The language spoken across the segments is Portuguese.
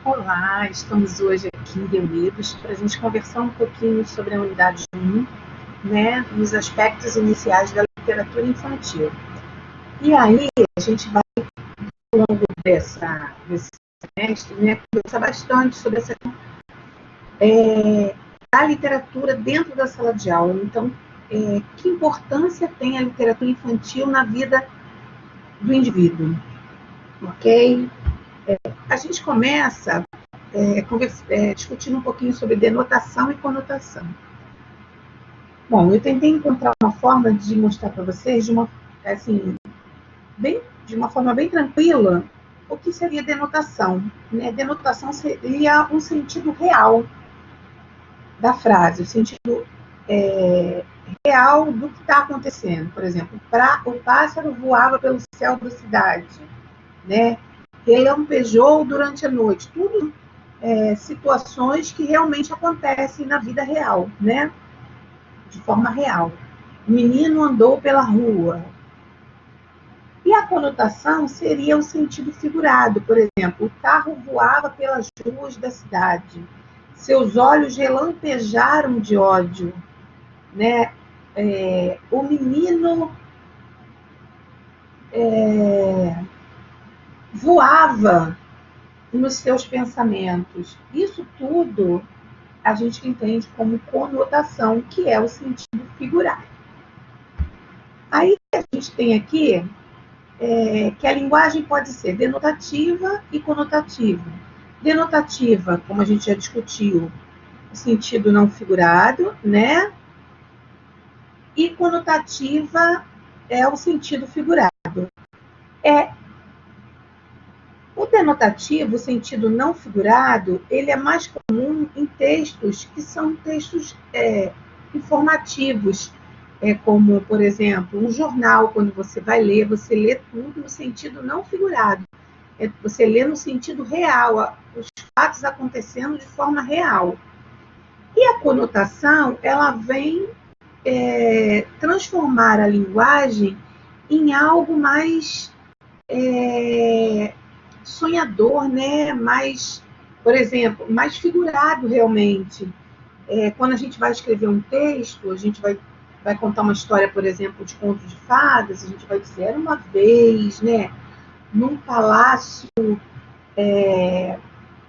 Olá, estamos hoje aqui reunidos para a gente conversar um pouquinho sobre a unidade 1, né, nos aspectos iniciais da literatura infantil. E aí, a gente vai, ao longo desse semestre, né, conversar bastante sobre essa a literatura dentro da sala de aula. Então, que importância tem a literatura infantil na vida do indivíduo, ok? A gente começa discutindo um pouquinho sobre denotação e conotação. Bom, eu tentei encontrar uma forma de mostrar para vocês, de uma forma bem tranquila, o que seria denotação. Né? Denotação seria um sentido real da frase, o sentido real do que está acontecendo. Por exemplo, o pássaro voava pelo céu da cidade, né? Relampejou durante a noite. Tudo situações que realmente acontecem na vida real, né? De forma real. O menino andou pela rua. E a conotação seria o sentido figurado. Por exemplo, o carro voava pelas ruas da cidade. Seus olhos relampejaram de ódio. Né? O menino voava nos seus pensamentos. Isso tudo a gente entende como conotação, que é o sentido figurado. Aí a gente tem aqui que a linguagem pode ser denotativa e conotativa. Denotativa, como a gente já discutiu, o sentido não figurado, né? E conotativa é o sentido figurado. O denotativo, o sentido não figurado, ele é mais comum em textos que são textos informativos, como, por exemplo, um jornal. Quando você vai ler, você lê tudo no sentido não figurado. Você lê no sentido real, os fatos acontecendo de forma real. E a conotação, ela vem transformar a linguagem em algo mais sonhador, né? Mais, por exemplo, mais figurado realmente. Quando a gente vai escrever um texto, a gente vai contar uma história, por exemplo, de conto de fadas, a gente vai dizer, era uma vez, né? Num palácio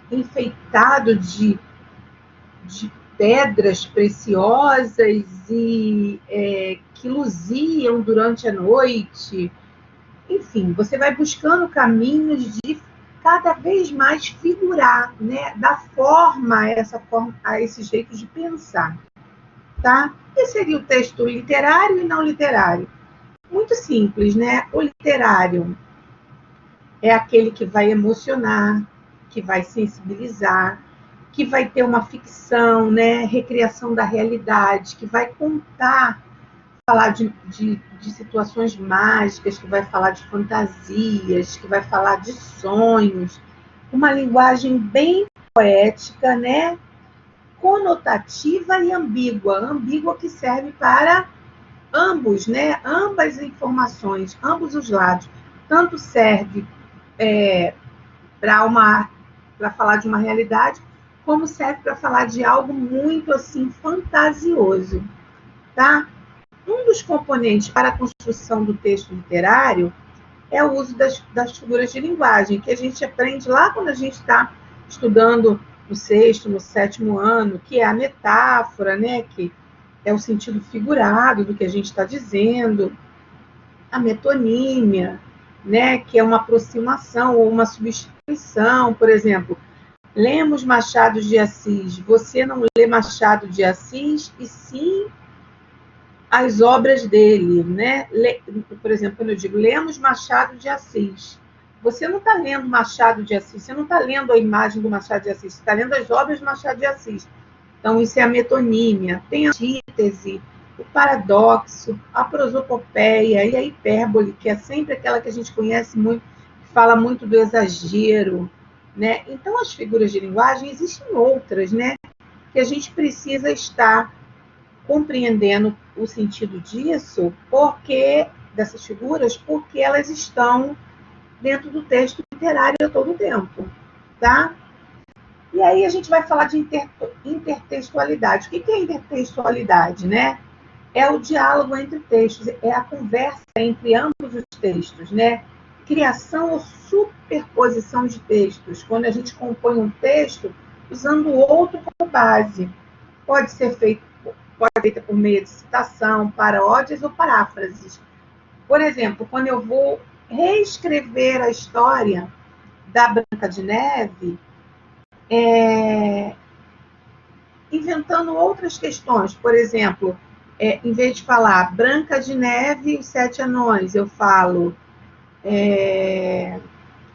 enfeitado de pedras preciosas e que luziam durante a noite. Enfim, você vai buscando caminhos de cada vez mais figurar, né? Dar forma a esse jeito de pensar. Tá? Esse seria o texto literário e não literário. Muito simples, né? O literário é aquele que vai emocionar, que vai sensibilizar, que vai ter uma ficção, né? Recriação da realidade, que vai contar, falar de situações mágicas, que vai falar de fantasias, que vai falar de sonhos, uma linguagem bem poética, né? Conotativa e ambígua. Ambígua que serve para ambos, né? Ambas informações, ambos os lados. Tanto serve para falar de uma realidade, como serve para falar de algo muito assim fantasioso, tá? Um dos componentes para a construção do texto literário é o uso das figuras de linguagem, que a gente aprende lá quando a gente está estudando no sexto, no sétimo ano, que é a metáfora, né? Que é o sentido figurado do que a gente está dizendo, a metonímia, né? Que é uma aproximação ou uma substituição. Por exemplo, lemos Machado de Assis. Você não lê Machado de Assis, e sim as obras dele, né? Por exemplo, quando eu digo lemos Machado de Assis, você não está lendo Machado de Assis, você não está lendo a imagem do Machado de Assis, você está lendo as obras do Machado de Assis. Então, isso é a metonímia. Tem a antítese, o paradoxo, a prosopopeia e a hipérbole, que é sempre aquela que a gente conhece muito, que fala muito do exagero, né? Então, as figuras de linguagem, existem outras, né? Que a gente precisa estar compreendendo o sentido disso, dessas figuras, porque elas estão dentro do texto literário a todo tempo, tá? E aí a gente vai falar de intertextualidade. O que é intertextualidade, né? É o diálogo entre textos, é a conversa entre ambos os textos, né? Criação ou superposição de textos, quando a gente compõe um texto usando o outro como base. Pode ser feita por meio de citação, paródias ou paráfrases. Por exemplo, quando eu vou reescrever a história da Branca de Neve, inventando outras questões. Por exemplo, em vez de falar Branca de Neve e os Sete Anões, eu falo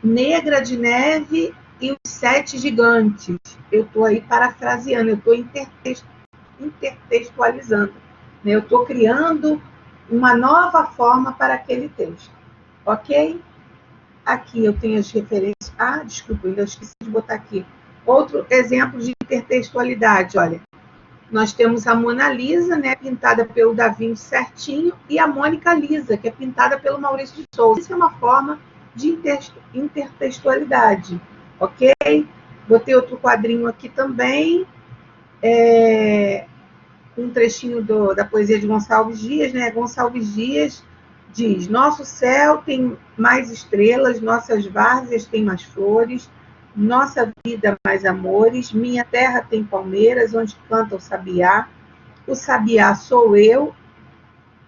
Negra de Neve e os Sete Gigantes. Eu estou aí parafraseando, eu estou intertextualizando. Né? Eu estou criando uma nova forma para aquele texto. Ok? Aqui eu tenho as referências. Ah, desculpa, ainda esqueci de botar aqui. Outro exemplo de intertextualidade, olha. Nós temos a Mona Lisa, né, pintada pelo Da Vinci certinho, e a Mônica Lisa, que é pintada pelo Maurício de Souza. Isso é uma forma de intertextualidade, ok? Botei outro quadrinho aqui também, um trechinho da poesia de Gonçalves Dias, né? Gonçalves Dias diz: nosso céu tem mais estrelas, nossas várzeas têm mais flores, nossa vida mais amores, minha terra tem palmeiras, onde canta o sabiá sou eu,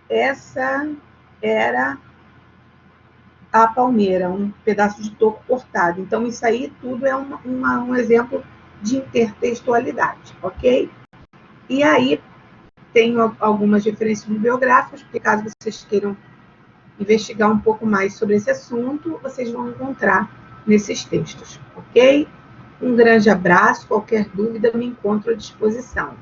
essa era a palmeira, um pedaço de toco cortado. Então, isso aí tudo é um exemplo de intertextualidade, ok? E aí, tenho algumas referências bibliográficas, porque caso vocês queiram investigar um pouco mais sobre esse assunto, vocês vão encontrar nesses textos, ok? Um grande abraço, qualquer dúvida me encontro à disposição.